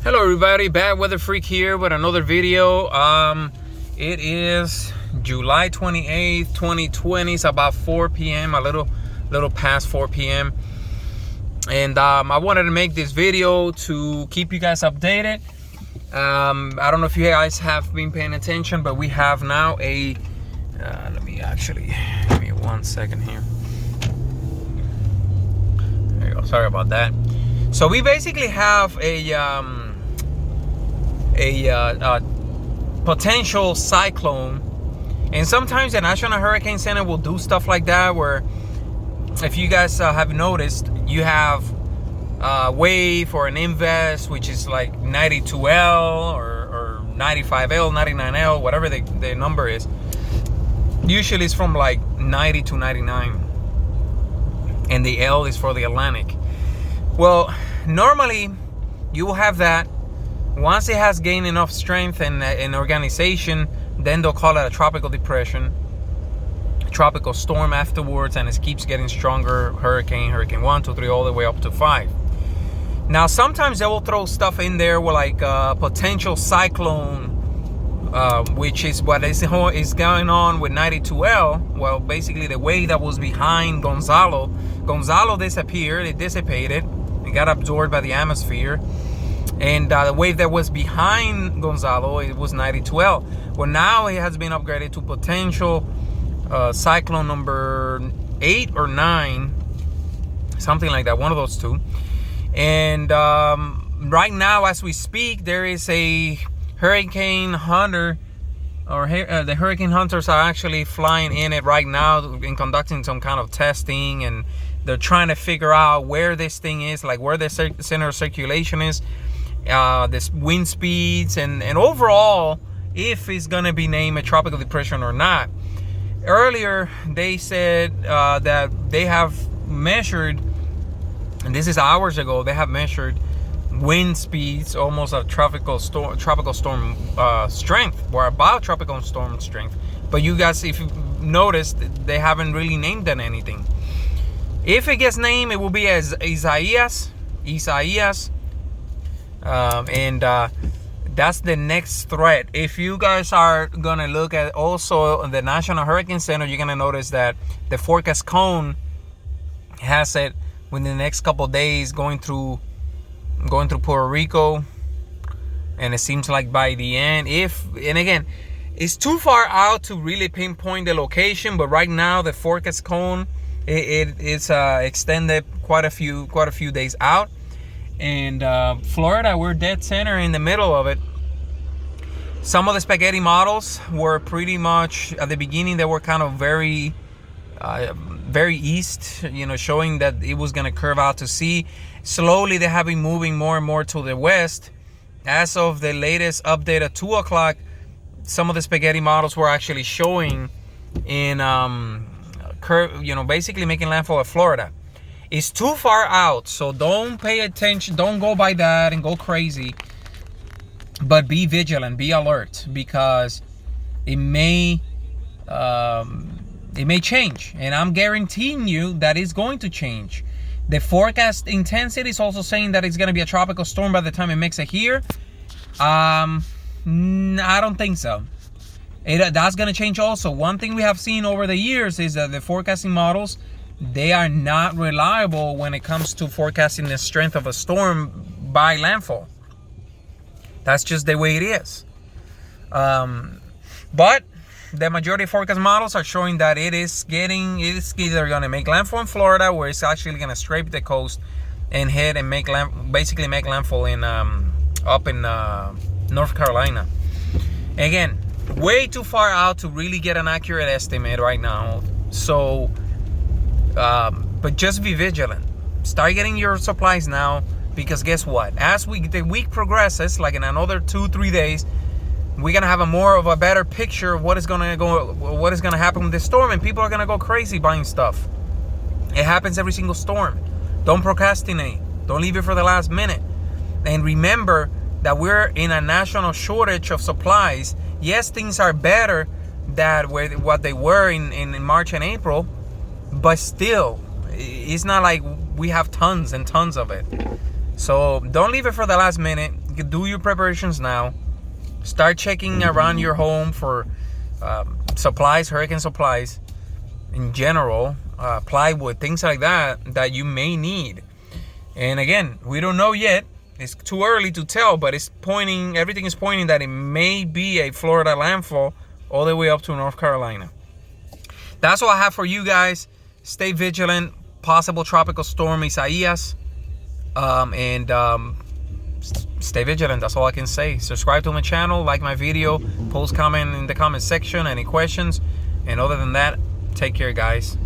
Hello everybody, Bad Weather Freak here with another video. It is July 28th, 2020. It's about 4 p.m., a little past 4 p.m. And I wanted to make this video to keep you guys updated. I don't know if you guys have been paying attention, but we have now a, give me 1 second here. There you go, sorry about that. So we basically have a potential cyclone, and sometimes the National Hurricane Center will do stuff like that, where if you guys have noticed, you have a wave or an invest, which is like 92L or 95L, 99L, whatever the number is. Usually it's from like 90 to 99, and the L is for the Atlantic. Well, normally you will have that. Once it has gained enough strength and organization, then they'll call it a tropical depression, tropical storm afterwards, and it keeps getting stronger. Hurricane 1, 2, 3, all the way up to 5. Now, sometimes they will throw stuff in there with like potential cyclone, which is what is going on with 92L. Well, basically the wave that was behind Gonzalo disappeared, it dissipated, it got absorbed by the atmosphere. And the wave that was behind Gonzalo, it was 92L. Well, now it has been upgraded to potential cyclone number 8 or 9, something like that, one of those two. And right now, as we speak, there is a hurricane hunter, or the hurricane hunters are actually flying in it right now and conducting some kind of testing, and they're trying to figure out where this thing is, like where the center of circulation is. This wind speeds and overall if it's gonna be named a tropical depression or not. Earlier they said that they have measured, and this is hours ago, they have measured wind speeds almost of tropical storm strength, or about tropical storm strength. But you guys, if you noticed, they haven't really named that anything. If it gets named, it will be as Isaias. And that's the next threat. If you guys are gonna look at also the National Hurricane Center, you're gonna notice that the forecast cone has it within the next couple of days going through Puerto Rico, and it seems like by the end, and again, it's too far out to really pinpoint the location, but right now the forecast cone it's extended quite a few days out. And Florida, we're dead center in the middle of it. Some of the spaghetti models were pretty much at the beginning, they were kind of very east, showing that it was going to curve out to sea. Slowly they have been moving more and more to the west. As of the latest update at 2 o'clock, some of the spaghetti models were actually showing in basically making landfall at Florida. It's too far out, so don't pay attention. Don't go by that and go crazy. But be vigilant, be alert, because it may change, and I'm guaranteeing you that it's going to change. The forecast intensity is also saying that it's going to be a tropical storm by the time it makes it here. I don't think so. That's going to change also. One thing we have seen over the years is that the forecasting models, they are not reliable when it comes to forecasting the strength of a storm by landfall. That's just the way it is. But the majority of forecast models are showing that it's either going to make landfall in Florida, where it's actually going to scrape the coast and hit and basically make landfall in up in North Carolina. Again, way too far out to really get an accurate estimate right now. So but just be vigilant. Start getting your supplies now, because guess what? As the week progresses, like in another 2-3 days, we're gonna have a better picture of what is gonna happen with this storm, and people are gonna go crazy buying stuff. It happens every single storm. Don't procrastinate. Don't leave it for the last minute. And remember that we're in a national shortage of supplies. Yes, things are better than what they were in March and April, but still, it's not like we have tons and tons of it. So don't leave it for the last minute. do your preparations now. Start checking around your home for supplies, hurricane supplies in general, plywood, things like that you may need. And again, we don't know yet. It's too early to tell, but everything is pointing that it may be a Florida landfall all the way up to North Carolina. That's all I have for you guys. Stay vigilant. Possible tropical storm Isaias. Stay vigilant. That's all I can say. Subscribe to my channel, like my video, post comment in the comment section, any questions. And other than that, take care, guys.